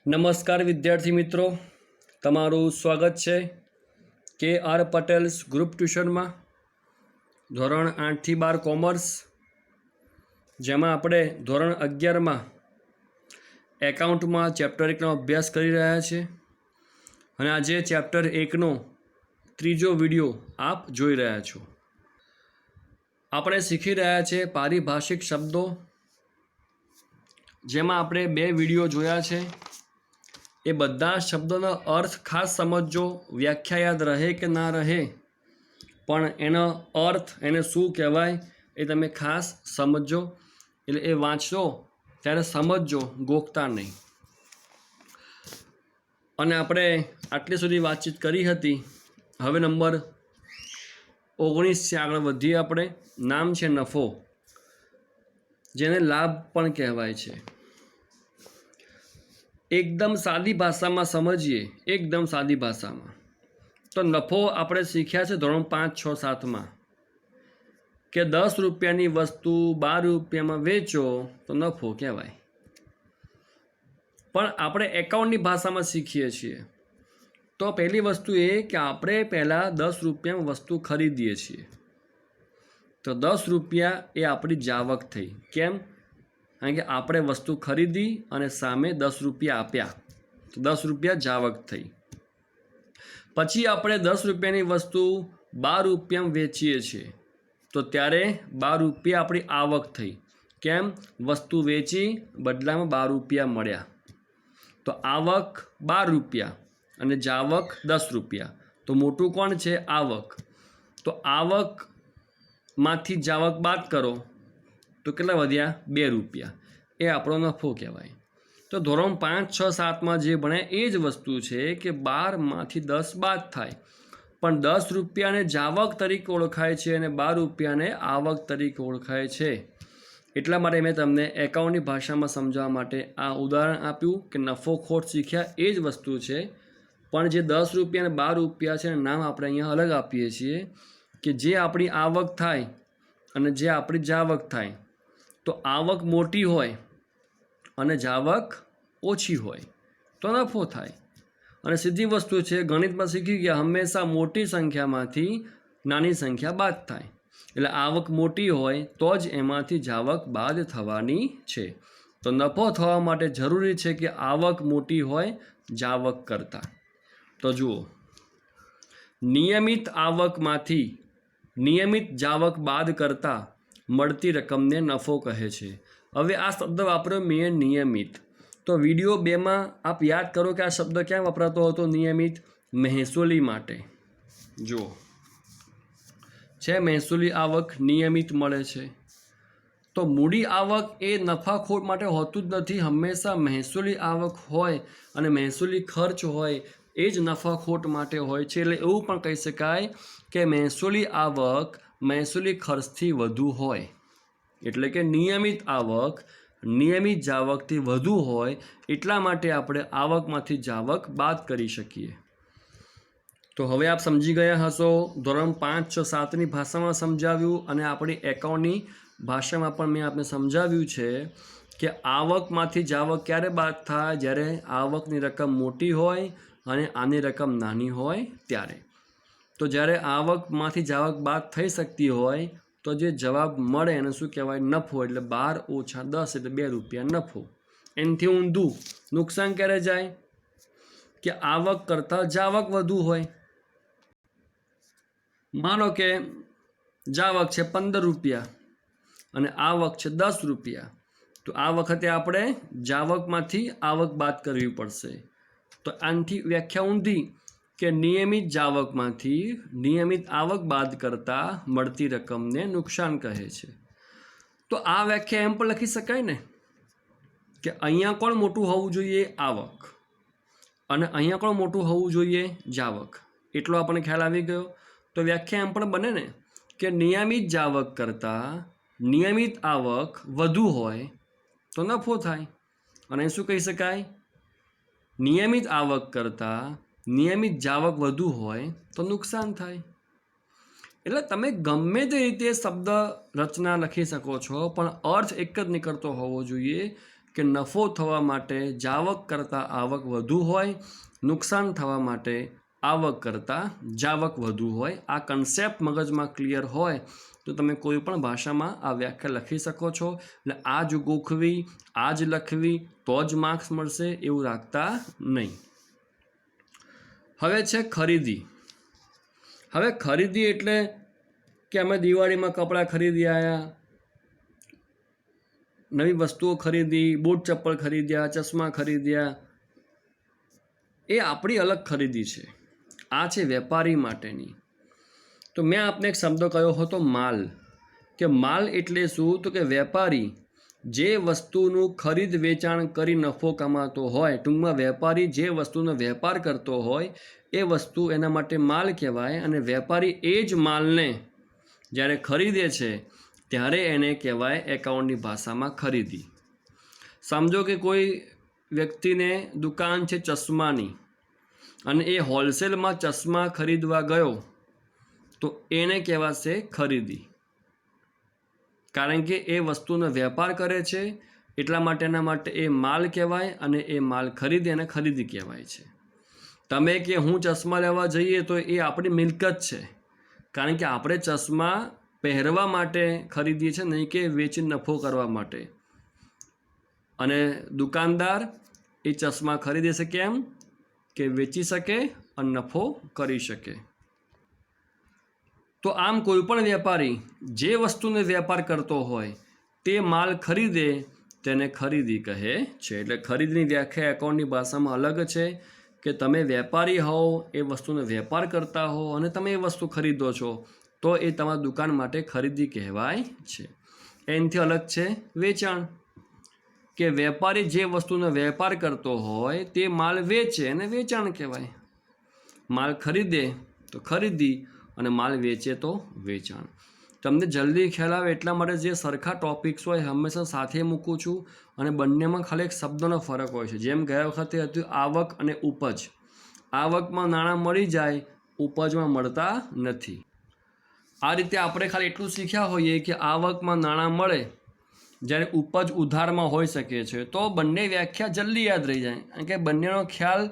નમસ્કાર વિદ્યાર્થી મિત્રો, તમારું સ્વાગત છે કે આર પટેલ્સ ગ્રુપ ટ્યુશનમાં ધોરણ 8થી 12 કોમર્સ, જેમાં આપણે ધોરણ 11માં એકાઉન્ટમાં ચેપ્ટર 1નો અભ્યાસ કરી રહ્યા છીએ અને આજે ચેપ્ટર 1નો ત્રીજો વિડીયો આપ જોઈ રહ્યા છો. આપણે શીખી રહ્યા છીએ પારિભાષિક શબ્દો, જેમાં આપણે 2 વિડીયો જોયા છે. એ બધા શબ્દોનો અર્થ ખાસ સમજજો, વ્યાખ્યા યાદ રહે કે ના રહે, પણ એનો અર્થ, એને શું કહેવાય એ તમે ખાસ સમજજો. એટલે એ વાંચો ત્યારે સમજજો, ગોખતા નહીં. અને આપણે આટલી સુધી વાતચીત કરી હતી. હવે નંબર 19 છે, આગળ વધીએ આપણે. નામ છે નફો, જેને લાભ પણ કહેવાય છે. એકદમ સાદી ભાષામાં સમજીએ, એકદમ સાદી ભાષામાં તો નફો આપણે શીખ્યા છે ધોરણ 5, 6, 7માં કે 10 રૂપિયાની વસ્તુ 12 રૂપિયામાં વેચો તો નફો કહેવાય. પણ આપણે એકાઉન્ટની ભાષામાં શીખીએ છીએ તો પહેલી વસ્તુ એ કે આપણે પહેલાં 10 રૂપિયામાં વસ્તુ ખરીદીએ છીએ તો 10 રૂપિયા એ આપણી જાવક થઈ. કેમ? કારણ કે આપણે વસ્તુ ખરીદી અને સામે 10 રૂપિયા આપ્યા તો 10 રૂપિયા જાવક થઈ. પછી આપણે 10 રૂપિયાની વસ્તુ 12 રૂપિયામાં વેચીએ છીએ તો ત્યારે 12 રૂપિયા આપણી આવક થઈ. કેમ? વસ્તુ વેચી બદલામાં 12 રૂપિયા મળ્યા તો આવક 12 રૂપિયા અને જાવક 10 રૂપિયા. તો મોટું કોણ છે? આવક. તો આવકમાંથી જાવક બાદ કરો તો કેટલા વધ્યા? 2 રૂપિયા. એ આપણો નફો કહેવાય. તો ધોરણ 5, 6, 7માં જે ભણ્યા એ જ વસ્તુ છે કે 12માંથી 10 બાદ થાય, પણ 10 રૂપિયાને જાવક તરીકે ઓળખાય છે અને 12 રૂપિયાને આવક તરીકે ઓળખાય છે. એટલા માટે મેં તમને એકાઉન્ટની ભાષામાં સમજાવવા માટે આ ઉદાહરણ આપ્યું કે નફો ખોટ શીખ્યા એ જ વસ્તુ છે, પણ જે 10 રૂપિયા અને 12 રૂપિયા છે નામ આપણે અહીંયા અલગ આપીએ છીએ કે જે આપણી આવક થાય અને જે આપણી જાવક થાય. તો આવક મોટી હોય અને જાવક ઓછી હોય તો નફો થાય. અને સીધી વસ્તુ છે, ગણિતમાં શીખી ગયા, હંમેશા મોટી સંખ્યામાંથી નાની સંખ્યા બાદ થાય. એટલે આવક મોટી હોય તો જ એમાંથી જાવક બાદ થવાની છે. તો નફો થવા માટે જરૂરી છે કે આવક મોટી હોય જાવક કરતાં. તો જુઓ, નિયમિત આવકમાંથી નિયમિત જાવક બાદ કરતાં મળતી રકમને નફો કહે છે. હવે આ શબ્દ વાપર્યો મેં, નિયમિત. તો વિડીયો 2માં આપ યાદ કરો કે આ શબ્દ ક્યાં વપરાતો હતો? નિયમિત, મહેસૂલી માટે. જુઓ, છે મહેસૂલી આવક નિયમિત મળે છે. તો મૂડી આવક એ નફાખોટ માટે હોતું જ નથી. હંમેશા મહેસૂલી આવક હોય અને મહેસૂલી ખર્ચ હોય એ જ નફાખોટ માટે હોય છે. એટલે એવું પણ કહી શકાય કે મહેસૂલી આવક મહેસૂલી ખર્ચથી વધુ હોય. એટલે કે નિયમિત આવક નિયમિત જાવકથી વધુ હોય, એટલા માટે આપણે આવકમાંથી જાવક બાદ કરી શકીએ. તો હવે આપ સમજી ગયા હશો. ધોરણ 5, 6, 7ની ભાષામાં સમજાવ્યું અને આપણી એકાઉન્ટની ભાષામાં પણ મેં આપને સમજાવ્યું છે કે આવકમાંથી જાવક ક્યારે બાદ થાય? જ્યારે આવકની રકમ મોટી હોય અને આની રકમ નાની હોય ત્યારે. તો જ્યારે આવકમાંથી જાવક બાદ થઈ શકતી હોય તો જે જવાબ મળે એને શું કહેવાય? નફો. એટલે 12 - 10 એટલે 2 રૂપિયા નફો. એનાથી ઊંધું નુકસાન ક્યારે જાય? કે આવક કરતાં જાવક વધુ હોય. માનો કે જાવક છે 15 રૂપિયા અને આવક છે 10 રૂપિયા, તો આ વખતે આપણે જાવકમાંથી આવક બાદ કરવી પડશે. તો આનાથી વ્યાખ્યા ઊંધી કે નિયમિત જાવકમાંથી નિયમિત આવક બાદ કરતાં મળતી રકમને નુકસાન કહે છે. તો આ વ્યાખ્યા એમ પણ લખી શકાય ને કે અહીંયા કોણ મોટું હોવું જોઈએ? આવક. અને અહીંયા કોણ મોટું હોવું જોઈએ? જાવક. એટલો આપણને ખ્યાલ આવી ગયો. તો વ્યાખ્યા એમ પણ બને ને કે નિયમિત જાવક કરતાં નિયમિત આવક વધુ હોય તો નફો થાય. અને શું કહી શકાય? નિયમિત આવક કરતાં નિયમિત જાવક વધુ હોય તો નુકસાન થાય. એટલે તમે ગમે તે રીતે શબ્દ રચના લખી શકો છો, પણ અર્થ એક જ નીકળતો હોવો જોઈએ કે નફો થવા માટે જાવક કરતાં આવક વધુ હોય, નુકસાન થવા માટે આવક કરતાં જાવક વધુ હોય. આ કન્સેપ્ટ મગજમાં ક્લિયર હોય તો તમે કોઈ પણ ભાષામાં આ વ્યાખ્યા લખી શકો છો. એટલે આ જ ગોખવી, આ જ લખવી તો જ માર્ક્સ મળશે એવું રાખતા નહીં. હવે છે ખરીદી. હવે ખરીદી એટલે કે અમે દિવાળીમાં કપડાં ખરીદી આવ્યા, નવી વસ્તુઓ ખરીદી, બૂટ ચપ્પલ ખરીદ્યા, ચશ્મા ખરીદ્યા, એ આપણી અલગ ખરીદી છે. આ છે વેપારી માટેની. તો મેં આપને એક શબ્દ કહ્યો હતો માલ, કે માલ એટલે શું? તો કે વેપારી જે વસ્તુનું ખરીદ વેચાણ કરી નફો કમાતો હોય, ટૂંકમાં વેપારી જે વસ્તુનો વેપાર કરતો હોય એ વસ્તુ એના માટે માલ કહેવાય. અને વેપારી એ જ માલને જ્યારે ખરીદે છે ત્યારે એને કહેવાય એકાઉન્ટની ભાષામાં ખરીદી. સમજો કે કોઈ વ્યક્તિને દુકાન છે ચશ્માની અને એ હોલસેલમાં ચશ્મા ખરીદવા ગયો તો એને કહેવાશે ખરીદી, કારણ કે એ વસ્તુનો વેપાર કરે છે એટલા માટેના માટે એ માલ કહેવાય અને એ માલ ખરીદે અને ખરીદી કહેવાય છે. તમે કે હું ચશ્મા લેવા જઈએ તો એ આપણી મિલકત છે, કારણ કે આપણે ચશ્મા પહેરવા માટે ખરીદીએ છીએ, નહીં કે વેચી નફો કરવા માટે. અને દુકાનદાર એ ચશ્મા ખરીદે છે કેમ? કે વેચી શકે અને નફો કરી શકે. તો આમ કોઈ પણ વેપારી જે વસ્તુનો વેપાર કરતો હોય તે માલ ખરીદે તેને ખરીદી કહે છે. એટલે ખરીદની વ્યાખ્યા એકાઉન્ટની ભાષામાં અલગ છે કે તમે વેપારી હોવ, એ વસ્તુનો વેપાર કરતા હો અને તમે એ વસ્તુ ખરીદો છો તો એ તમારા દુકાન માટે ખરીદી કહેવાય છે. એનાથી અલગ છે વેચાણ, કે વેપારી જે વસ્તુનો વેપાર કરતો હોય તે માલ વેચે અને વેચાણ કહેવાય. માલ ખરીદે તો ખરીદી અને માલ વેચે તો વેચાણ. તમને જલ્દી ખ્યાલ આવે એટલા માટે જે સરખા ટોપિક્સ હોય હંમેશા સાથે મૂકું છું અને બંનેમાં ખાલી એક શબ્દનો ફરક હોય છે. જેમ ગયા વખતે હતું આવક અને ઉપજ. આવકમાં નાણાં મળી જાય, ઉપજમાં મળતા નથી. આ રીતે આપણે ખાલી એટલું શીખ્યા હોઈએ કે આવકમાં નાણાં મળે જ્યારે ઉપજ ઉધારમાં હોઈ શકે છે તો બંને વ્યાખ્યા જલ્દી યાદ રહી જાય, કારણ કે બંનેનો ખ્યાલ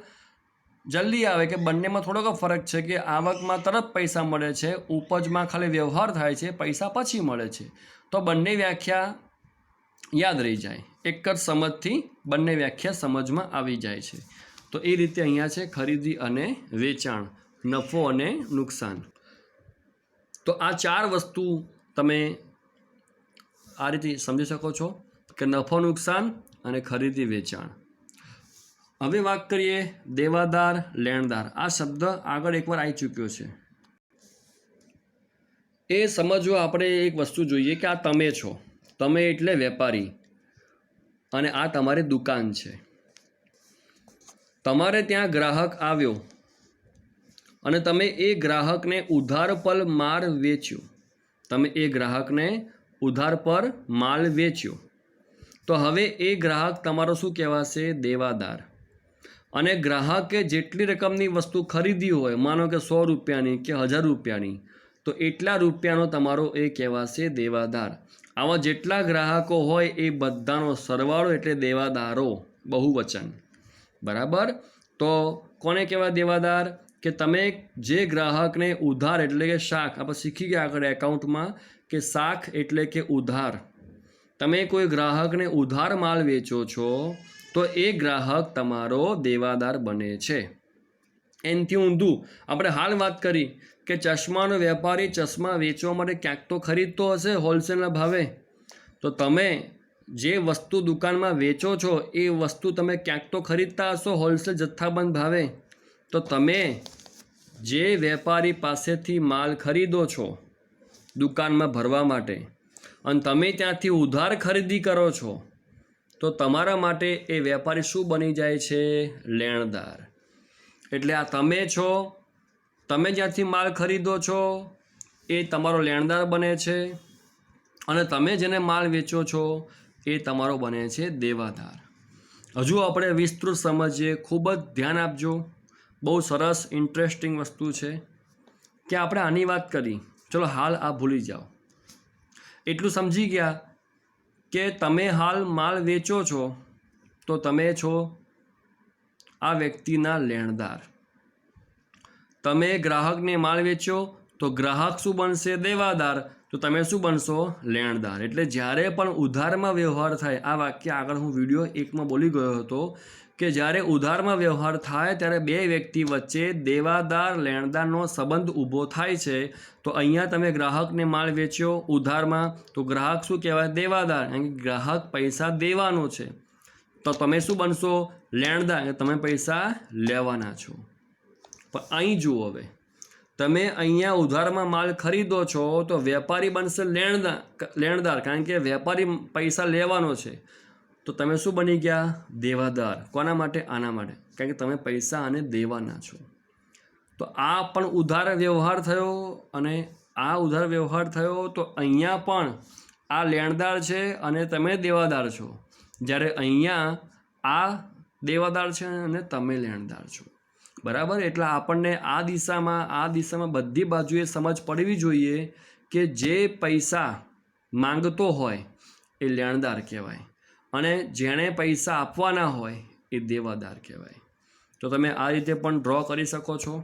જલ્દી આવે કે બંનેમાં થોડોક ફરક છે કે આવકમાં તરત પૈસા મળે છે, ઉપજમાં ખાલી વ્યવહાર થાય છે, પૈસા પછી મળે છે. તો બંને વ્યાખ્યા યાદ રહી જાય, એક જ સમજથી બંને વ્યાખ્યા સમજમાં આવી જાય છે. તો એ રીતે અહીંયા છે ખરીદી અને વેચાણ, નફો અને નુકસાન. તો આ ચાર વસ્તુ તમે આ રીતે સમજી શકો છો કે નફો નુકસાન અને ખરીદી વેચાણ. હવે વાત કરીએ દેવાદાર લેણદાર. આ શબ્દ આગળ એકવાર આવી ચૂક્યો છે. એ સમજવા આપણે એક વસ્તુ જોઈએ કે આ તમે છો, તમે એટલે વેપારી અને આ તમારી દુકાન છે. તમારે ત્યાં ગ્રાહક આવ્યો અને તમે એ ગ્રાહકને ઉધાર પર માલ વેચ્યો. તમે એ ગ્રાહકને ઉધાર પર માલ વેચ્યો તો હવે એ ગ્રાહક તમારો શું કહેવાશે? દેવાદાર. અને ગ્રાહકે જેટલી રકમની વસ્તુ ખરીદી હોય, માનો કે 100 રૂપિયાની કે 1000 રૂપિયાની, તો એટલા રૂપિયાનો તમારો એ કહેવાશે દેવાદાર. આવા જેટલા ગ્રાહકો હોય એ બધાનો સરવાળો એટલે દેવાદારો, બહુવચન. બરાબર? તો કોને કહેવાય દેવાદાર? કે તમે જે ગ્રાહકને ઉધાર એટલે કે શાખ, આપણે શીખી ગયા આગળ એકાઉન્ટમાં કે શાખ એટલે કે ઉધાર. તમે કોઈ ગ્રાહકને ઉધાર માલ વેચો છો તો એ ગ્રાહક તમારો દેવાદાર બને છે. એનાથી ઊંધું આપણે હાલ વાત કરી કે ચશ્માનો વેપારી ચશ્મા વેચવા માટે ક્યાંક તો ખરીદતો હશે હોલસેલના ભાવે. તો તમે જે વસ્તુ દુકાનમાં વેચો છો એ વસ્તુ તમે ક્યાંક તો ખરીદતા હશો હોલસેલ જથ્થાબંધ ભાવે. તો તમે જે વેપારી પાસેથી માલ ખરીદો છો દુકાનમાં ભરવા માટે અને તમે ત્યાંથી ઉધાર ખરીદી કરો છો તો તમારા માટે એ વેપારી શું બની જાય છે? લેણદાર. એટલે આ તમે છો, તમે જ્યાંથી માલ ખરીદો છો એ તમારો લેણદાર બને છે અને તમે જેને માલ વેચો છો એ તમારો બને છે દેવાદાર. હજુ આપણે વિસ્તૃત સમજીએ, ખૂબ જ ધ્યાન આપજો. બહુ સરસ ઇન્ટરેસ્ટિંગ વસ્તુ છે કે આપણે આની વાત કરી. ચલો હાલ આ ભૂલી જાઓ. એટલું સમજી ગયા કે તમે હાલ માલ વેચો છો તો તમે છો આ વ્યક્તિના લેણદાર. તમે ગ્રાહકને માલ વેચ્યો તો ગ્રાહક શું બનશે? દેવાદાર. તો તમે શું બનશો? લેણદાર. એટલે જ્યારે પણ ઉધારમાં વ્યવહાર થાય, આ વાક્ય આગળ હું વિડીયો 1માં બોલી ગયો હતો કે જ્યારે ઉધારમાં વ્યવહાર થાય ત્યારે બે વ્યક્તિ વચ્ચે દેવાદાર લેણદારનો સંબંધ ઊભો થાય છે. તો અહીંયા તમે ગ્રાહકને માલ વેચ્યો ઉધારમાં, તો ગ્રાહક શું કહેવાય? દેવાદાર. કારણ કે ગ્રાહક પૈસા દેવાનો છે. તો તમે શું બનશો? લેણદાર. તમે પૈસા લેવાના છો. પણ અહીં જુઓ, હવે તમે અહીંયા ઉધારમાં માલ ખરીદો છો તો વેપારી બનશે લેણદાર, કારણ કે વેપારી પૈસા લેવાનો છે. તો તમે શું બની ગયા? દેવાદાર. કોના માટે? આના માટે, કારણ કે તમે પૈસા આને દેવાના છો. તો આ પણ ઉધાર વ્યવહાર થયો અને આ ઉધાર વ્યવહાર થયો. તો અહીંયા પણ આ લેણદાર છે અને તમે દેવાદાર છો, જ્યારે અહીંયા આ દેવાદાર છે અને તમે લેણદાર છો. બરાબર. એટલે આપણને આ દિશામાં બધી બાજુએ સમજ પડવી જોઈએ કે જે પૈસા માંગતો હોય એ લેણદાર કહેવાય અને જેણે પૈસા આપવાના હોય એ દેવાદાર કહેવાય. તો તમે આ રીતે પણ ડ્રો કરી શકો છો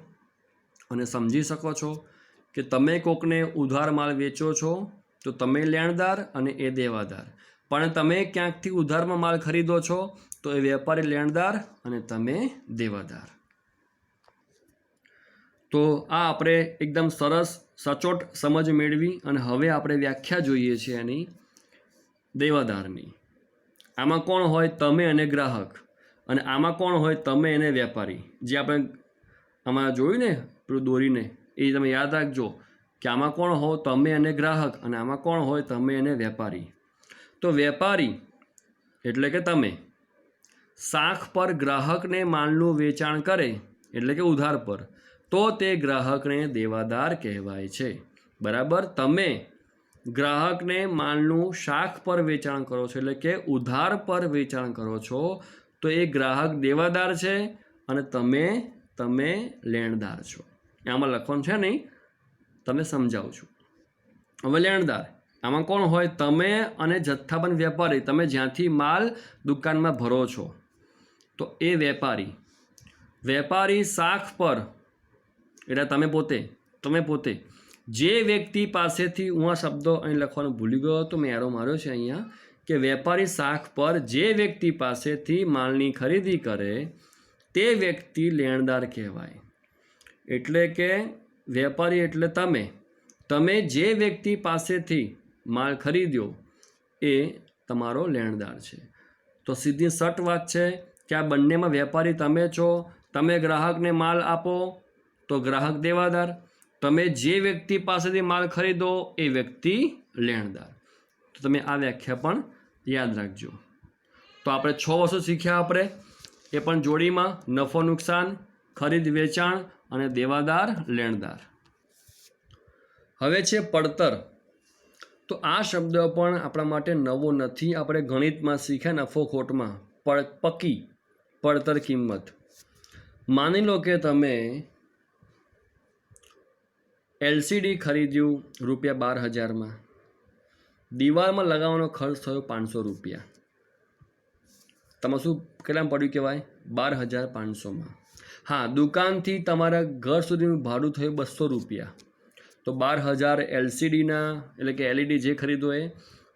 અને સમજી શકો છો કે તમે કોકને ઉધાર માલ વેચો છો તો તમે લેણદાર અને એ દેવાદાર, પણ તમે ક્યાંકથી ઉધારમાં માલ ખરીદો છો તો એ વેપારી લેણદાર અને તમે દેવાદાર. તો આ આપણે એકદમ સરસ સચોટ સમજ મેળવી અને હવે આપણે વ્યાખ્યા જોઈએ છીએ એની દેવાદારની. આમાં કોણ હોય? તમે અને ગ્રાહક. અને આમાં કોણ હોય? તમે અને વેપારી. જે આપણે આમાં જોયું ને પેલું દોરીને, એ તમે યાદ રાખજો કે આમાં કોણ હો? તમે અને ગ્રાહક. અને આમાં કોણ હોય? તમે અને વેપારી. તો વેપારી એટલે કે તમે શાખ પર ગ્રાહકને માલનું વેચાણ કરે, એટલે કે ઉધાર પર, તો તે ગ્રાહકને દેવાદાર કહેવાય છે. બરાબર. તમે ગ્રાહકને માલનું શાખ પર વેચાણ કરો છો, એટલે કે ઉધાર પર વેચાણ કરો છો, તો એ ગ્રાહક દેવાદાર છે અને તમે લેણદાર છો. આમાં લખવાનું છે નહીં, તમે સમજાવું છું. હવે લેણદાર આમાં કોણ હોય? તમે અને જથ્થાબંધ વેપારી. તમે જ્યાંથી માલ દુકાનમાં ભરો છો તો એ વેપારી. વેપારી શાખ પર એટલે તમે પોતે જે વ્યક્તિ પાસેથી, હું આ શબ્દો અહીં લખવાનું ભૂલી ગયો હતો, મેં એરો માર્યો છે અહીંયા, કે વેપારી શાખ પર જે વ્યક્તિ પાસેથી માલની ખરીદી કરે તે વ્યક્તિ લેણદાર કહેવાય. એટલે કે વેપારી એટલે તમે જે વ્યક્તિ પાસેથી માલ ખરીદ્યો એ તમારો લેણદાર છે. તો સીધી સટ વાત છે કે આ બંનેમાં વેપારી તમે છો. તમે ગ્રાહકને માલ આપો તો ગ્રાહક દેવાદાર, તમે જે વ્યક્તિ પાસેથી માલ ખરીદો એ વ્યક્તિ લેણદાર. તો તમે આ વ્યાખ્યા પણ યાદ રાખજો. તો આપણે 6 વસ્તુ શીખ્યા આપણે, એ પણ જોડીમાં નફો નુકસાન, ખરીદ વેચાણ અને દેવાદાર લેણદાર. હવે છે પડતર. તો આ શબ્દ પણ આપણા માટે નવો નથી. આપણે ગણિતમાં શીખ્યા નફો ખોટમાં પક્કી પડતર કિંમત. માની લો કે તમે LCD ખરીદ્યું ₹12,000માં, દિવાલમાં લગાવવાનો ખર્ચ થયો ₹500. તમે શું કેટલામાં પડ્યું કહેવાય? 12,500માં. હા, દુકાનથી તમારા ઘર સુધીનું ભાડું થયું ₹200. તો 12,000 LCDના એટલે કે LED જે ખરીદો એ,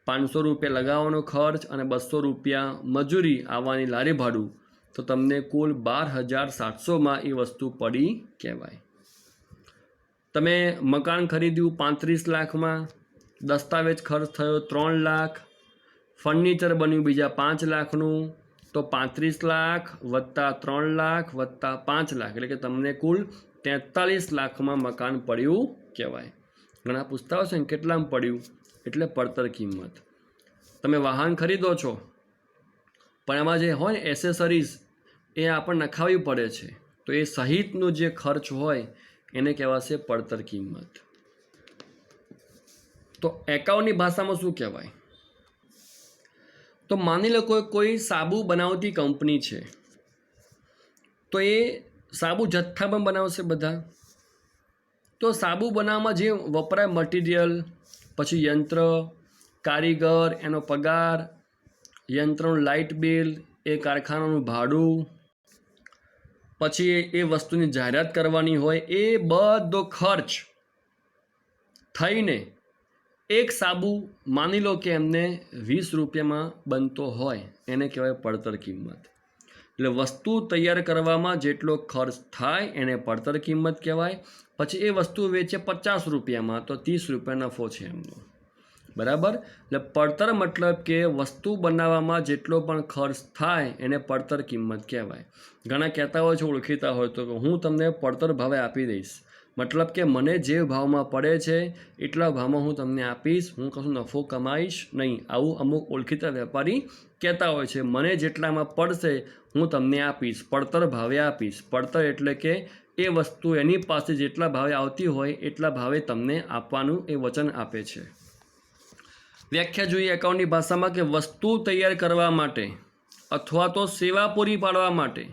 ₹500 લગાવવાનો ખર્ચ અને ₹200 મજૂરી આવવાની લારી ભાડું, તો તમને કુલ 12,700માં એ વસ્તુ પડી કહેવાય. તમે મકાન ખરીદ્યું 35 લાખમાં, દસ્તાવેજ ખર્ચ થયો 3 લાખ, ફર્નિચર બન્યું બીજા 5 લાખનું, તો 35 લાખ વત્તા 3 લાખ વત્તા 5 લાખ એટલે કે તમને કુલ 43 લાખમાં મકાન પડ્યું કહેવાય. ઘણા પૂછતા હશે ને કેટલામાં પડ્યું, એટલે પડતર કિંમત. તમે વાહન ખરીદો છો પણ એમાં જે હોય ને એસેસરીઝ એ આપણને નખાવવી પડે છે, તો એ સહિતનો જે ખર્ચ હોય એને કહેવાશે પડતર કિંમત. તો એકાઉન્ટની ભાષામાં શું કહેવાય? તો માની લો કોઈ સાબુ બનાવતી કંપની છે, તો એ સાબુ જથ્થાબંધ બનાવશે બધા. તો સાબુ બનાવવામાં જે વપરાય મટીરિયલ, પછી યંત્ર, કારીગર, એનો પગાર, યંત્રનું લાઇટ બિલ, એ કારખાનાનું ભાડું, પછી એ વસ્તુની જાહેરાત કરવાની હોય, એ બધો ખર્ચ થઈને એક સાબુ માની લો કે એમને 20 રૂપિયામાં બનતો હોય, એને કહેવાય પડતર કિંમત. એટલે વસ્તુ તૈયાર કરવામાં જેટલો ખર્ચ થાય એને પડતર કિંમત કહેવાય. પછી એ વસ્તુ વેચે 50 રૂપિયામાં તો 30 રૂપિયા નફો છે એમનો, બરાબર. એટલે પડતર મતલબ કે વસ્તુ બનાવવામાં જેટલો પણ ખર્ચ થાય એને પડતર કિંમત કહેવાય. ઘણા કહેતા હોય છે ઓળખીતા હોય તો હું તમને પડતર ભાવે આપી દઈશ, મતલબ કે મને જે ભાવમાં પડે છે એટલા ભાવમાં હું તમને આપીશ, હું કશું નફો કમાઈશ નહીં. આવું અમુક ઓળખીતા વેપારી કહેતા હોય છે. મને જેટલામાં પડશે હું તમને આપીશ, પડતર ભાવે આપીશ. પડતર એટલે કે એ વસ્તુ એની પાસે જેટલા ભાવે આવતી હોય એટલા ભાવે તમને આપવાનું એ વચન આપે છે. વ્યાખ્યા જોઈએ એકાઉન્ટની ભાષામાં કે વસ્તુ તૈયાર કરવા માટે અથવા તો સેવા પૂરી પાડવા માટે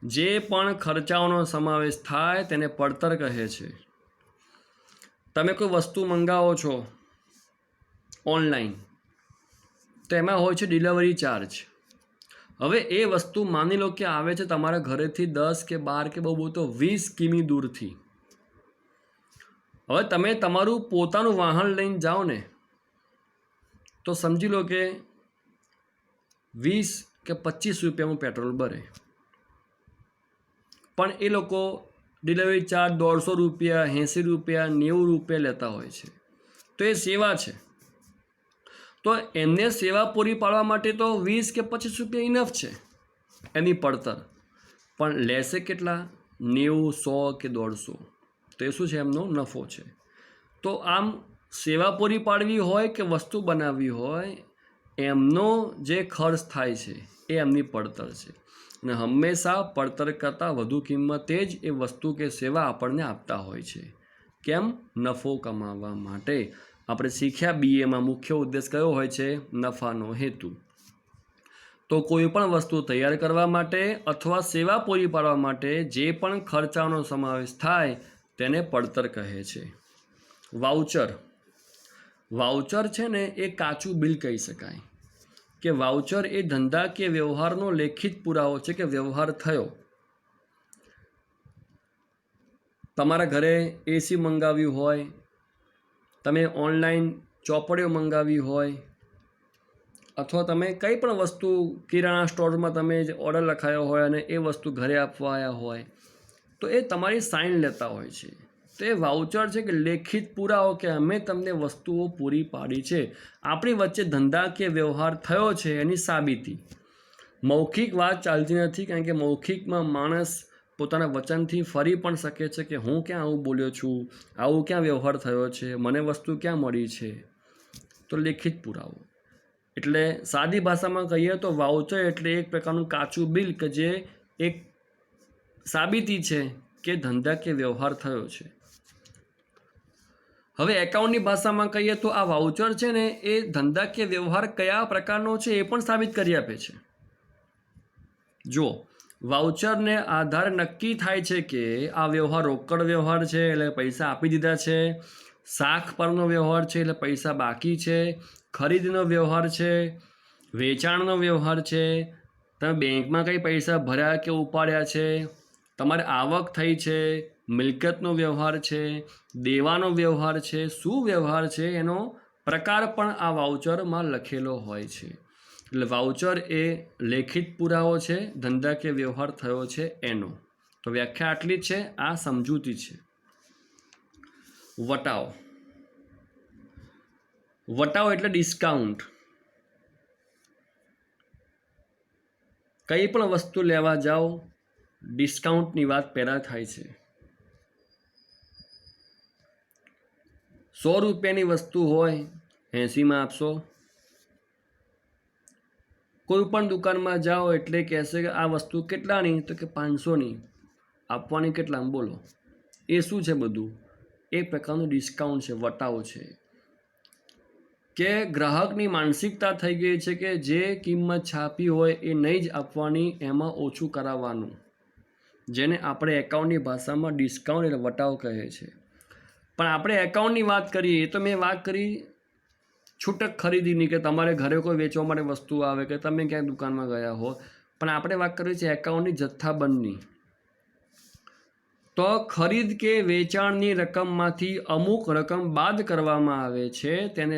જે પણ ખર્ચાઓનો સમાવેશ થાય તેને પડતર કહે છે. તમે કોઈ વસ્તુ મંગાવો છો ઓનલાઈન તો એમાં હોય છે ડિલિવરી ચાર્જ. હવે એ વસ્તુ માની લો કે આવે છે તમારા ઘરેથી 10 કે 12 કે બહુ તો 20 કિમી દૂરથી. હવે તમે તમારું પોતાનું વાહન લઈને જાઓ ને તો સમજી લો કે 20 કે 25 રૂપિયાનું પેટ્રોલ ભરે, પણ એ લોકો ડિલિવરી ચાર્જ 150 રૂપિયા, 80 રૂપિયા, 90 રૂપિયા લેતા હોય છે. તો એ સેવા છે, તો એમને સેવા પૂરી પાડવા માટે તો 20 કે 25 રૂપિયા ઇનફ છે એની પડતર, પણ લેશે કેટલા? 90, 100 કે 150. તો એ શું છે? એમનો નફો છે. તો આમ સેવા પૂરી પાડવી હોય કે વસ્તુ બનાવવી હોય, એમનો જે ખર્ચ થાય છે એ એમની પડતર છે. અને હંમેશા પડતર કરતાં વધુ કિંમતે જ એ વસ્તુ કે સેવા આપણને આપતા હોય છે. કેમ? નફો કમાવવા માટે. આપણે શીખ્યા બીએમાં મુખ્ય ઉદ્દેશ કયો હોય છે? નફાનો હેતુ. તો કોઈ પણ વસ્તુ તૈયાર કરવા માટે અથવા સેવા પૂરી પાડવા માટે જે પણ ખર્ચાનો સમાવેશ થાય તેને પડતર કહે છે. વાઉચર. વાઉચર છે ને એ કાચું બિલ કહી શકાય કે વાઉચર એ ધંધા કે વ્યવહારનો લેખિત પુરાવો છે કે વ્યવહાર થયો. તમારા ઘરે એસી મંગાવ્યું હોય, તમે ઓનલાઈન ચોપડીઓ મંગાવી હોય, અથવા તમે કંઈ પણ વસ્તુ કિરાણા સ્ટોરમાં તમે ઓર્ડર લખાયો હોય અને એ વસ્તુ ઘરે આપવા આવ્યા હોય, તો એ તમારી સાઇન લેતા હોય છે. તો એ વાઉચર છે કે લેખિત પુરાવો કે અમે તમને વસ્તુઓ પૂરી પાડી છે, આપણી વચ્ચે ધંધા કે વ્યવહાર થયો છે એની સાબિતી. મૌખિક વાત ચાલતી નથી, કારણ કે મૌખિકમાં માણસ પોતાના વચનથી ફરી પણ શકે છે કે હું ક્યાં આવું બોલ્યો છું, આવું ક્યાં વ્યવહાર થયો છે, મને વસ્તુ ક્યાં મળી છે. તો લેખિત પુરાવો એટલે સાદી ભાષામાં કહીએ તો વાઉચર એટલે એક પ્રકારનું કાચું બિલ કે જે એક સાબિતી છે કે ધંધા કે વ્યવહાર થયો છે. હવે એકાઉન્ટની ભાષામાં કહીએ તો આ વાઉચર છે ને એ ધંધા કે વ્યવહાર કયા પ્રકારનો છે એ પણ સાબિત કરી આપે છે. જો વાઉચરને આધાર નક્કી થાય છે કે આ વ્યવહાર રોકડ વ્યવહાર છે એટલે પૈસા આપી દીધા છે, શાખ પરનો વ્યવહાર છે એટલે પૈસા બાકી છે, ખરીદનો વ્યવહાર છે, વેચાણનો વ્યવહાર છે, તમે બેંકમાં કંઈ પૈસા ભર્યા કે ઉપાડ્યા છે, તમારે આવક થઈ છે, મિલકતનો વ્યવહાર છે, દેવાનો વ્યવહાર છે, શું વ્યવહાર છે એનો પ્રકાર પણ આ વાઉચરમાં લખેલો હોય છે. એટલે વાઉચર એ લેખિત પુરાવો છે ધંધા કે વ્યવહાર થયો છે એનો. તો વ્યાખ્યા આટલી જ છે, આ સમજૂતી છે. વટાવ. વટાવ એટલે ડિસ્કાઉન્ટ. કંઈ પણ વસ્તુ લેવા જાઓ ડિસ્કાઉન્ટની વાત પહેલાં થાય છે. 100 રૂપિયાની વસ્તુ હોય 80માં આપશો. કોઈ પણ દુકાનમાં જાઓ એટલે કહેશે કે આ વસ્તુ કેટલાની? તો કે 500ની. આપવાની કેટલામાં? બોલો. એ શું છે? બધું એક પ્રકારનું ડિસ્કાઉન્ટ છે, વટાવ છે. કે ગ્રાહકની માનસિકતા થઈ ગઈ છે કે જે કિંમત છાપી હોય એ નહીં જ આપવાની, એમાં ઓછું કરાવવાનું, જેને આપણે એકાઉન્ટની ભાષામાં ડિસ્કાઉન્ટ એટલે વટાવ કહે છે. પણ આપણે એકાઉન્ટની વાત કરીએ એ તો મેં વાત કરી છૂટક ખરીદીની કે તમારે ઘરે કોઈ વેચવા માટે વસ્તુ આવે કે તમે ક્યાંય દુકાનમાં ગયા હો પણ આપણે વાત કરવી છે એકાઉન્ટની જથ્થાબંધની. તો ખરીદ કે વેચાણની રકમમાંથી અમુક રકમ બાદ કરવામાં આવે છે તેને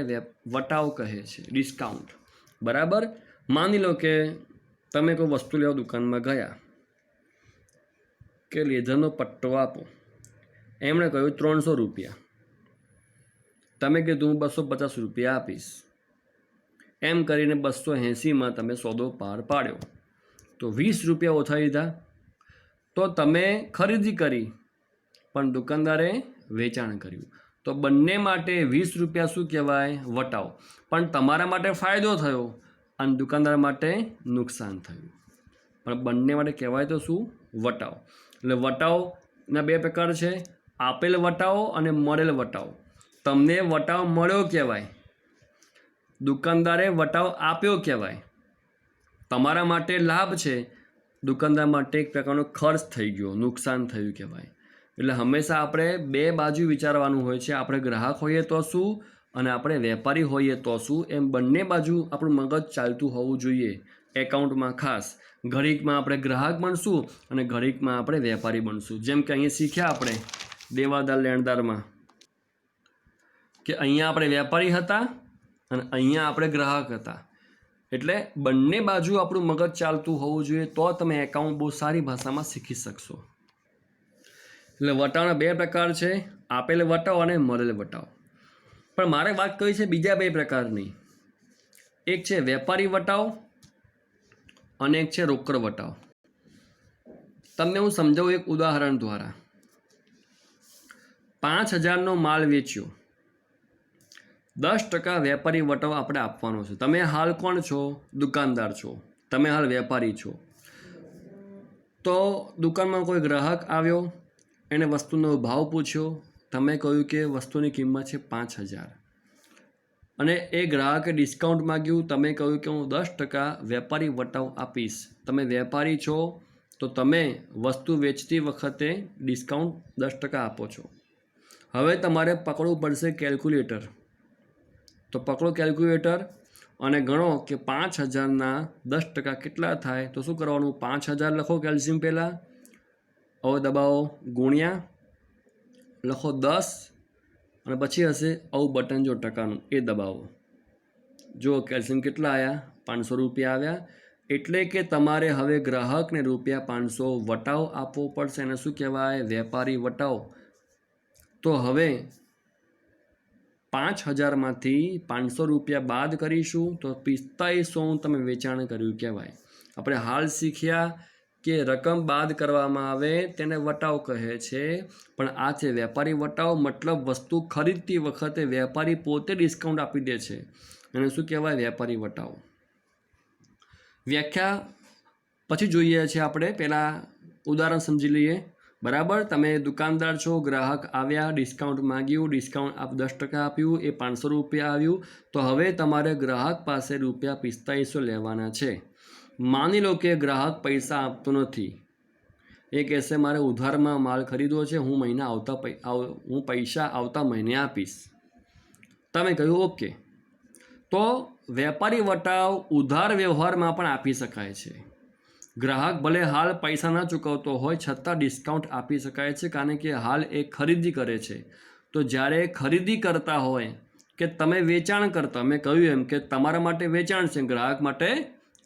વટાવ કહે છે, ડિસ્કાઉન્ટ. બરાબર. માની લો કે તમે કોઈ વસ્તુ લેવા દુકાનમાં ગયા કે લેધરનો પટ્ટો આપો, એમણે કહ્યું 300 રૂપિયા, તમે કીધું હું 250 રૂપિયા આપીશ. એમ કરીને 280માં તમે સોદો પાર પાડ્યો, તો 20 રૂપિયા ઓછા લીધા. તો તમે ખરીદી કરી પણ દુકાનદારે વેચાણ કર્યું, તો બંને માટે 20 રૂપિયા શું કહેવાય? વટાવ. પણ તમારા માટે ફાયદો થયો અને દુકાનદાર માટે નુકસાન થયું, પણ બંને માટે કહેવાય તો શું? વટાવ. એટલે વટાવના 2 પ્રકાર છે, આપેલ વટાવ અને મળેલ વટાવ. તમને વટાવ મળ્યો કહેવાય, દુકાનદારે વટાવ આપ્યો કહેવાય. તમારા માટે લાભ છે, દુકાનદાર માટે એક પ્રકારનો ખર્ચ થઈ ગયો, નુકસાન થયું કહેવાય. એટલે હંમેશા આપણે 2 બાજુ વિચારવાનું હોય છે. આપણે ગ્રાહક હોઈએ તો શું અને આપણે વેપારી હોઈએ તો શું, એમ બંને બાજુ આપણું મગજ ચાલતું હોવું જોઈએ. એકાઉન્ટમાં ખાસ ઘડીકમાં આપણે ગ્રાહક બનશું અને ઘડીકમાં આપણે વેપારી બનશું. જેમ કે અહીંયા શીખ્યા આપણે દેવાદાર લેણદારમાં કે અહીંયા આપણે વેપારી હતા અને અહીંયા આપણે ગ્રાહક હતા. એટલે બંને બાજુ આપણું મગજ ચાલતું હોવું જોઈએ, તો તમે એકાઉન્ટ બહુ સારી ભાષામાં શીખી શકશો. એટલે વટાવના 2 પ્રકાર છે, આપેલ વટાવ અને મળેલ વટાવ. પણ મારે વાત કરવી છે બીજા 2 પ્રકારની. એક છે વેપારી વટાવ અને એક છે રોકડ વટાવ. તમને હું સમજાવું એક ઉદાહરણ દ્વારા. 5000નો માલ વેચ્યો, 10% વેપારી વટાવ આપણે આપવાનો છે. તમે હાલ કોણ છો? દુકાનદાર છો. તમે હાલ વેપારી છો. તો દુકાનમાં કોઈ ગ્રાહક આવ્યો, એણે વસ્તુનો ભાવ પૂછ્યો, તમે કહ્યું કે વસ્તુની કિંમત છે 5000 અને એ ગ્રાહકે ડિસ્કાઉન્ટ માગ્યું, તમે કહ્યું કે હું 10% વેપારી વટાવ આપીશ. તમે વેપારી છો તો તમે વસ્તુ વેચતી વખતે ડિસ્કાઉન્ટ 10% આપો છો. હવે તમારે પકડવું પડશે કેલ્ક્યુલેટર. તો પકડો કેલ્ક્યુલેટર અને ગણો કે 5000ના 10% કેટલા થાય. તો શું કરવાનું? 5000 લખો કેલ્શિયમ પહેલાં, હવે દબાવો ગુણ્યા, લખો 10 અને પછી હશે આવું બટન જો ટકાનું, એ દબાવો. જો કેલ્શિયમ કેટલા આવ્યા? 500 રૂપિયા આવ્યા. એટલે કે તમારે હવે ગ્રાહકને ₹500 વટાવ આપવો પડશે. એને શું કહેવાય? વેપારી વટાવ. તો હવે 5000માંથી 500 રૂપિયા બાદ કરીશું તો 4500 તમે વેચાણ કર્યું કહેવાય. આપણે હાલ શીખ્યા કે રકમ બાદ કરવામાં આવે તેને વટાવ કહે છે, પણ આ છે વેપારી વટાવ. મતલબ વસ્તુ ખરીદતી વખતે વેપારી પોતે ડિસ્કાઉન્ટ આપી દે છે, એને શું કહેવાય? વેપારી વટાવ. વ્યાખ્યા પછી જોઈએ છે આપણે, પહેલાં ઉદાહરણ સમજી લઈએ. બરાબર. તમે દુકાનદાર છો, ગ્રાહક આવ્યા, ડિસ્કાઉન્ટ માગ્યું, ડિસ્કાઉન્ટ 10% આપ્યું, એ 500 રૂપિયા આવ્યું. તો હવે તમારે ગ્રાહક પાસે ₹4500 લેવાના છે. માની લો કે ગ્રાહક પૈસા આપતો નથી, એ કહેશે મારે ઉધારમાં માલ ખરીદવો છે, હું પૈસા આવતા મહિને આપીશ. તમે કહ્યું ઓકે. તો વેપારી વટાવ ઉધાર વ્યવહારમાં પણ આપી શકાય છે. ગ્રાહક ભલે હાલ પૈસા ન ચૂકવતો હોય છતાં ડિસ્કાઉન્ટ આપી શકાય છે, કારણ કે હાલ એ ખરીદી કરે છે. તો જ્યારે ખરીદી કરતા હોય કે તમે વેચાણ કરતા, મેં કહ્યું એમ કે તમારા માટે વેચાણ છે, ગ્રાહક માટે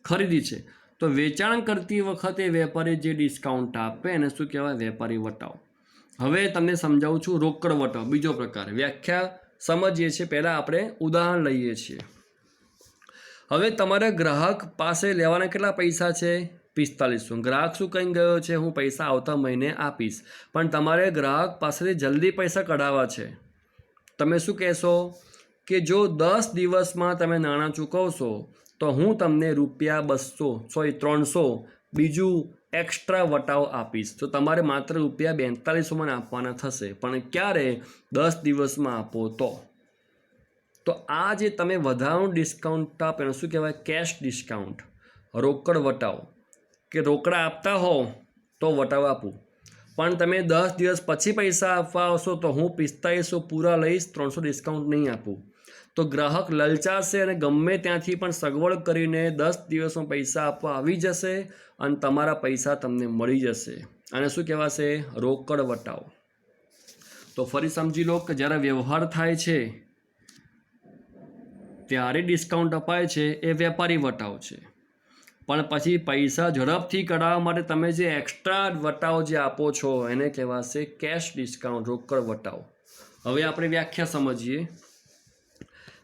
ખરીદી છે, તો વેચાણ કરતી વખતે વેપારી જે ડિસ્કાઉન્ટ આપે એને શું કહેવાય? વેપારી વટાવ. હવે તમને સમજાવું છું રોકડ વટાવ, બીજો પ્રકાર. વ્યાખ્યા સમજીએ છીએ, પહેલાં આપણે ઉદાહરણ લઈએ છીએ. હવે તમારે ગ્રાહક પાસે લેવાના કેટલા પૈસા છે? 4500. ગ્રાહક શું કહી ગયો છે? હું પૈસા આવતા મહિને આપીશ. પણ તમારે ગ્રાહક પાસેથી જલ્દી પૈસા કઢાવવા છે. તમે શું કહેશો કે જો 10 દિવસમાં તમે નાણાં ચૂકવશો તો હું તમને ₹300 બીજું એક્સ્ટ્રા વટાવ આપીશ. તો તમારે માત્ર ₹4200 આપવાના થશે. પણ ક્યારે? 10 દિવસમાં આપો તો. તો આ જે તમે વધારાનું ડિસ્કાઉન્ટ આપો એને શું કહેવાય? કેશ ડિસ્કાઉન્ટ, રોકડ વટાવ. કે રોકડા આપતા હો તો વટાવ આપું, પણ તમે 10 દિવસ પછી પૈસા આપવા આવશો તો હું 4500 પૂરા લઈશ, 300 ડિસ્કાઉન્ટ નહીં આપું. તો ગ્રાહક લલચાશે અને ગમે ત્યાંથી પણ સગવડ કરીને 10 દિવસમાં પૈસા આપવા આવી જશે અને તમારા પૈસા તમને મળી જશે. અને શું કહેવાશે? રોકડ વટાવ. તો ફરી સમજી લો કે જ્યારે વ્યવહાર થાય છે ત્યારે ડિસ્કાઉન્ટ અપાય છે એ વેપારી વટાવ છે, પણ પછી પૈસા ઝડપથી કઢાવવા માટે તમે જે એક્સ્ટ્રા વટાવ જે આપો છો એને કહેવાશે કેશ ડિસ્કાઉન્ટ, રોકડ વટાવ. હવે આપણે વ્યાખ્યા સમજીએ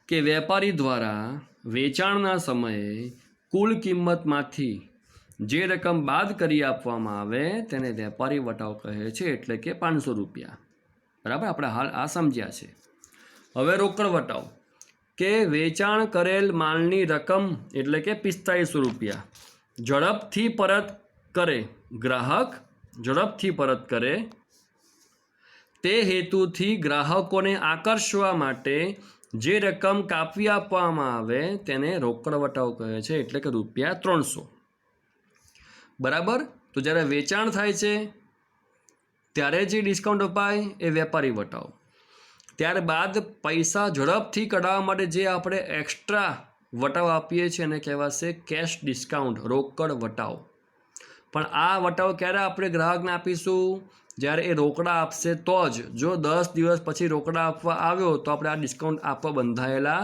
કે વેપારી દ્વારા વેચાણના સમયે કુલ કિંમતમાંથી જે રકમ બાદ કરી આપવામાં આવે તેને વેપારી વટાવ કહે છે, એટલે કે 500 રૂપિયા. બરાબર, આપણે હાલ આ સમજ્યા છે. હવે રોકડ વટાવ કે વેચાણ કરેલ માલની રકમ એટલે કે 4500 રૂપિયા ઝડપથી પરત કરે, ગ્રાહક ઝડપથી પરત કરે તે હેતુથી ગ્રાહકોને આકર્ષવા માટે જે રકમ કાપી આપવામાં આવે તેને રોકડ વટાવ કહે છે, એટલે કે ₹300. બરાબર. તો જ્યારે વેચાણ થાય છે ત્યારે જે ડિસ્કાઉન્ટ અપાય એ વેપારી વટાવ. ત્યારબાદ પૈસા ઝડપથી કઢાવવા માટે જે આપણે એક્સ્ટ્રા વટાવ આપીએ છીએ એને કહેવાશે કેશ ડિસ્કાઉન્ટ, રોકડ વટાવ. પણ આ વટાવ ક્યારે આપણે ગ્રાહકને આપીશું? જ્યારે એ રોકડા આપશે તો જ. જો 10 દિવસ પછી રોકડા આપવા આવ્યો તો આપણે આ ડિસ્કાઉન્ટ આપવા બંધાયેલા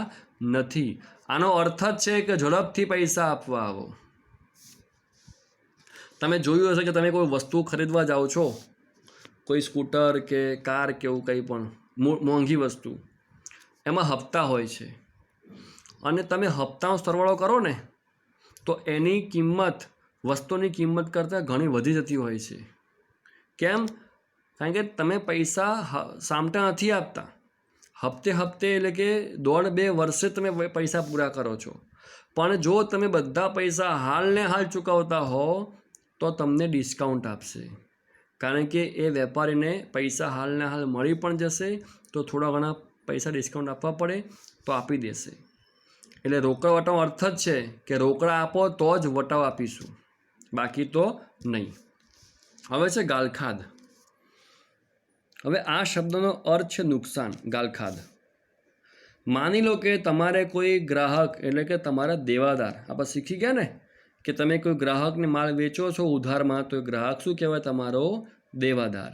નથી. આનો અર્થ જ છે કે ઝડપથી પૈસા આપવા આવો. તમે જોયું હશે કે તમે કોઈ વસ્તુ ખરીદવા જાઓ છો, કોઈ સ્કૂટર કે કાર કે એવું કંઈ પણ મોંઘી વસ્તુ, એમાં હપ્તા હોય છે અને તમે હપ્તાનો સરવાળો કરો ને તો એની કિંમત વસ્તુની કિંમત કરતાં ઘણી વધી જતી હોય છે. કેમ? કારણ કે તમે પૈસા સામટા નથી આપતા. હપ્તે એટલે કે 1.5-2 વર્ષે તમે પૈસા પૂરા કરો છો. પણ જો તમે બધા પૈસા હાલને હાલ ચૂકવતા હો તો તમને ડિસ્કાઉન્ટ આપશે. કારણ કે એ વેપારીને પૈસા હાલને હાલ મળી પણ જશે તો થોડા ઘણા પૈસા ડિસ્કાઉન્ટ આપવા પડે તો આપી દેશે. એટલે રોકડ વટાવ અર્થ જ છે કે રોકડા આપો તો જ વટાવ આપીશું, બાકી તો નહીં. હવે છે ગાલખાદ. હવે આ શબ્દનો અર્થ છે નુકસાન, ગાલખાદ. માની લો કે તમારે કોઈ ગ્રાહક એટલે કે તમારા દેવાદાર, આપણે શીખી ગયા ને કે તમે કોઈ ગ્રાહકને માલ વેચો છો ઉધારમાં, તો ગ્રાહક શું કહેવાય? તમારો દેવાદાર.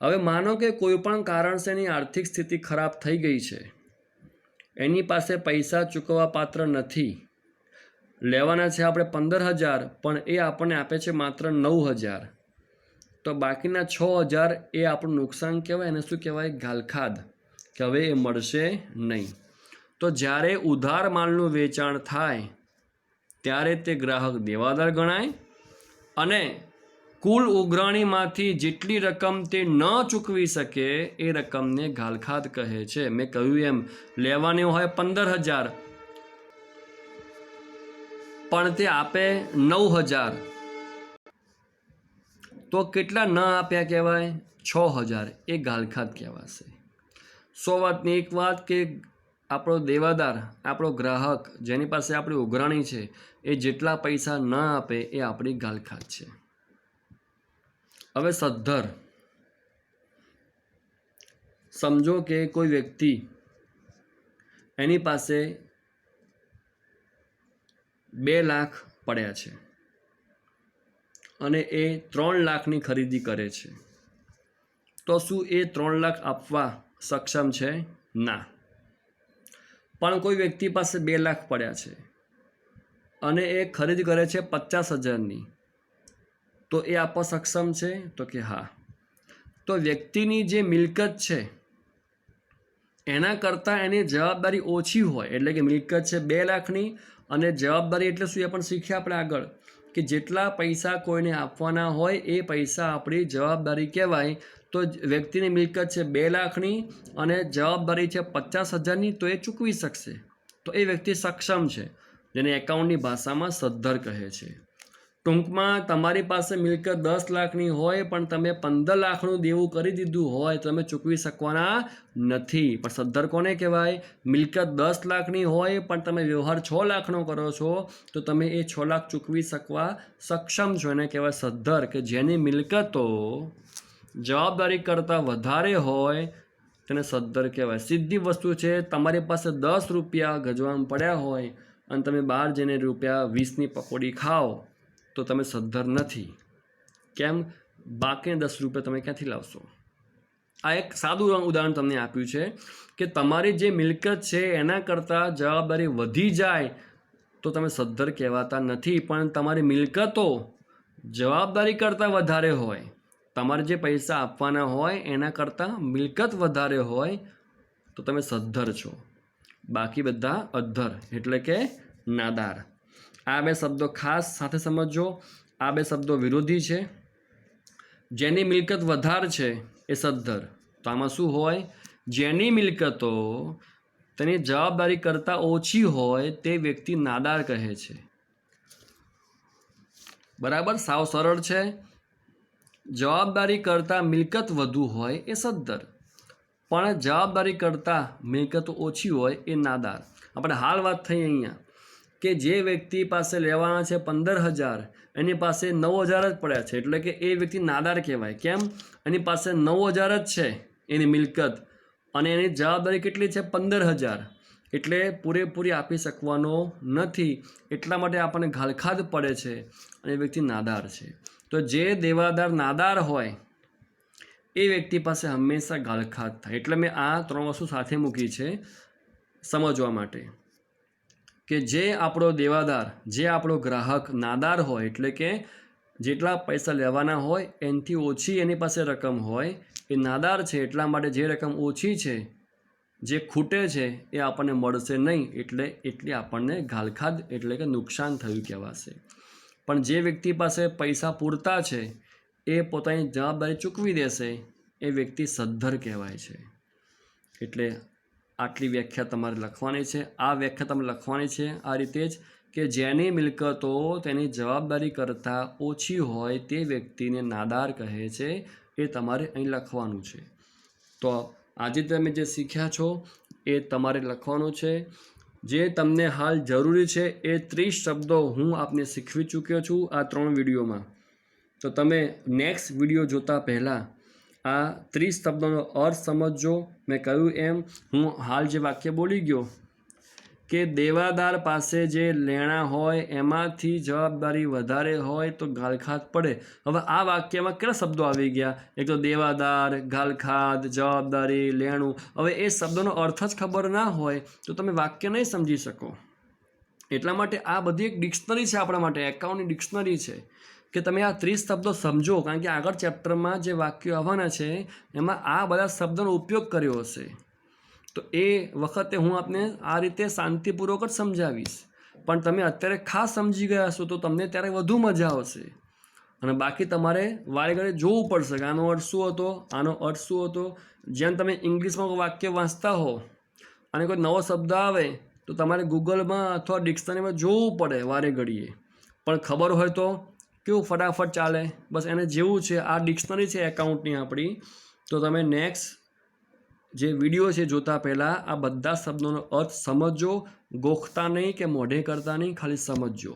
હવે માનો કે કોઈ પણ કારણસર એની આર્થિક સ્થિતિ ખરાબ થઈ ગઈ છે, એની પાસે પૈસા ચૂકવવા પાત્ર નથી, લેવાના છે આપણે 15,000 પણ એ આપણને આપે છે માત્ર 9,000, તો બાકીના 6,000 એ આપણું નુકસાન કહેવાય. એને શું કહેવાય? ગાલખાદ. કે હવે એ મળશે નહીં. તો જ્યારે ઉધાર માલનું વેચાણ થાય ત્યારે તે ગ્રાહક દેવાદાર ગણાય અને કુલ ઉઘરાણીમાંથી જેટલી રકમ તે ન ચૂકવી શકે એ રકમને ગાલખાદ કહે છે. મેં કહ્યું એમ, લેવાની હોય 15,000 પણ તે આપે 9,000 તો કેટલા ન આપ્યા કહેવાય? 6,000. એ ગાલખાદ કહેવાશે. 100 વાતની એક વાત કે આપણો દેવાદાર, આપણો ગ્રાહક જેની પાસે આપણી ઉઘરાણી છે એ જેટલા પૈસા ન આપે એ આપણી ગાલખાદ છે. હવે સદ્ધર. સમજો કે કોઈ વ્યક્તિ એની પાસે 2 લાખ પડ્યા છે અને એ 3 લાખની ખરીદી કરે છે, તો શું એ 3 લાખ આપવા સક્ષમ છે? ના. પણ કોઈ વ્યક્તિ પાસે 2 લાખ પડ્યા છે અને એ ખરીદી કરે છે 50,000ની, તો એ આપવા સક્ષમ છે? તો કે હા. તો વ્યક્તિની જે મિલકત છે એના કરતાં એની જવાબદારી ઓછી હોય, એટલે કે મિલકત છે 2 લાખની અને જવાબદારી એટલે શું એ પણ શીખ્યા આપણે આગળ કે જેટલા પૈસા કોઈને આપવાના હોય એ પૈસા આપણી જવાબદારી કહેવાય. તો વ્યક્તિની મિલકત છે 2 લાખની અને જવાબદારી છે 50,000ની, તો એ ચૂકવી શકશે. તો એ વ્યક્તિ સક્ષમ છે, જેને એકાઉન્ટની ભાષામાં સદ્ધર કહે છે. ટૂંકમાં તમારી પાસે મિલકત 10 લાખની હોય પણ તમે 15 લાખનું દેવું કરી દીધું હોય તો તમે ચૂકવી શકવાના નથી. પણ સદ્ધર કોને કહેવાય? મિલકત 10 લાખની હોય પણ તમે વ્યવહાર 6 લાખનો કરો છો તો તમે એ 6 લાખ ચૂકવી શકવા સક્ષમ છો. એને કહેવાય સદ્ધર, કે જેની મિલકતો જવાબદારી કરતાં વધારે હોય તેને સદ્ધર કહેવાય। સીધી વસ્તુ છે, તમારી પાસે 10 રૂપિયા ગજવામાં પડ્યા હોય અને તમે બહાર જઈને રૂપિયા 20ની પકોડી ખાઓ તો તમે સદ્ધર નથી। કેમ? બાકીના 10 રૂપિયા તમે ક્યાંથી લાવશો? આ એક સાદું ઉદાહરણ તમને આપ્યું છે કે તમારી જે મિલકત છે એના કરતાં જવાબદારી વધી જાય તો તમે સદ્ધર કહેવાતા નથી, પણ તમારી મિલકતો જવાબદારી કરતાં વધારે હોય, તમારે જે પૈસા આપવાના હોય એના કરતાં મિલકત વધારે હોય તો તમે સદ્ધર છો, બાકી બધા અદ્ધર એટલે કે નાદાર। આ બે શબ્દો ખાસ સાથે સમજો। આ બે શબ્દો વિરોધી છે। જેની મિલકત વધારે છે એ સદ્ધર, તો આમાં શું હોય? જેની મિલકતો તેની જવાબદારી કરતાં ઓછી હોય તે વ્યક્તિ નાદાર કહે છે। બરાબર, સાવ સરળ છે। જવાબદારી કરતાં મિલકત વધુ હોય એ સદ્ધર, પણ જવાબદારી કરતાં મિલકત ઓછી હોય એ નાદાર। આપણે હાલ વાત થઈ અહીંયા કે જે વ્યક્તિ પાસે લેવાના છે 15,000, એની પાસે 9,000 જ પડ્યા છે, એટલે કે એ વ્યક્તિ નાદાર કહેવાય। કેમ? એની પાસે 9,000 જ છે એની મિલકત અને એની જવાબદારી કેટલી છે? 15,000, એટલે પૂરેપૂરી આપી શકવાનો નથી, એટલા માટે આપણને ઘાલખાદ પડે છે અને એ વ્યક્તિ નાદાર છે। તો જે દેવાદાર નાદાર હોય એ વ્યક્તિ પાસે હંમેશા ઘાલખાદ થાય। એટલે મેં આ 3 વસ્તુ સાથે મૂકી છે સમજવા માટે કે જે આપણો દેવાદાર, જે આપણો ગ્રાહક નાદાર હોય, એટલે કે જેટલા પૈસા લેવાના હોય એનાથી ઓછી એની પાસે રકમ હોય, એ નાદાર છે। એટલા માટે જે રકમ ઓછી છે, જે ખૂટે છે એ આપણને મળશે નહીં, એટલે એટલી આપણને ઘાલખાદ એટલે કે નુકસાન થયું કહેવાશે। પણ જે વ્યક્તિ પાસે પૈસા પૂરતા છે એ પોતાની જવાબદારી ચૂકવી દેશે એ વ્યક્તિ સદ્ધર કહેવાય છે। એટલે આટલી વ્યાખ્યા તમારે લખવાની છે। આ વ્યાખ્યા તમે લખવાની છે આ રીતે જ કે જેની મિલકતો તેની જવાબદારી કરતાં ઓછી હોય તે વ્યક્તિને નાદાર કહે છે, એ તમારે અહીં લખવાનું છે। તો આજે તમે જે શીખ્યા છો એ તમારે લખવાનું છે। જે તમને હાલ જરૂરી છે એ 30 શબ્દો હું આપને શીખવી ચૂક્યો છું આ 3 વિડીયોમાં। તો તમે નેક્સ્ટ વિડીયો જોતા પહેલાં આ 30 શબ્દોનો અર્થ સમજજો। મેં કહ્યું એમ હું હાલ જે વાક્ય બોલી ગયો કે દેવાદાર પાસે જે લેણા હોય એમાંથી જવાબદારી વધારે હોય તો ઘાલખાદ પડે। હવે આ વાક્યમાં કેટલા શબ્દો આવી ગયા? એક તો દેવાદાર, ઘાલખાદ, જવાબદારી, લેણું। હવે એ શબ્દોનો અર્થ જ ખબર ના હોય તો તમે વાક્ય નહીં સમજી શકો। એટલા માટે આ બધી એક ડિક્શનરી છે આપણા માટે, એકાઉન્ટની ડિક્શનરી છે કે તમે આ 30 શબ્દો સમજો, કારણ કે આગળ ચેપ્ટરમાં જે વાક્યો આવવાના છે એમાં આ બધા શબ્દોનો ઉપયોગ કર્યો હશે। તો એ વખતે હું આપને આ રીતે શાંતિપૂર્વક જ સમજાવીશ, પણ તમે અત્યારે ખાસ સમજી ગયા છો તો તમને ત્યારે વધુ મજા આવશે। અને બાકી તમારે વારે ઘરે જોવું પડશે કે આનો અર્થ શું હતો, આનો અર્થ શું હતો। જેમ તમે ઇંગ્લિશમાં વાક્ય વાંચતા હો અને કોઈ નવો શબ્દ આવે તો તમારે ગૂગલમાં અથવા ડિક્શનરીમાં જોવું પડે વારે ઘડીએ, પણ ખબર હોય તો કેવું ફટાફટ ચાલે। બસ એને જેવું છે આ ડિક્શનરી છે એકાઉન્ટની આપણી, તો તમે નેક્સ્ટ જે વિડીયો છે જોતા પહેલાં આ બધા શબ્દોનો અર્થ સમજો, ગોખતા નહીં કે મોઢે કરતા નહીં, ખાલી સમજજો।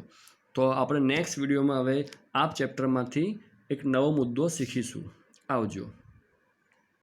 તો આપણે નેક્સ્ટ વિડીયોમાં હવે આ ચેપ્ટરમાંથી એક નવો મુદ્દો શીખીશું। આવજો।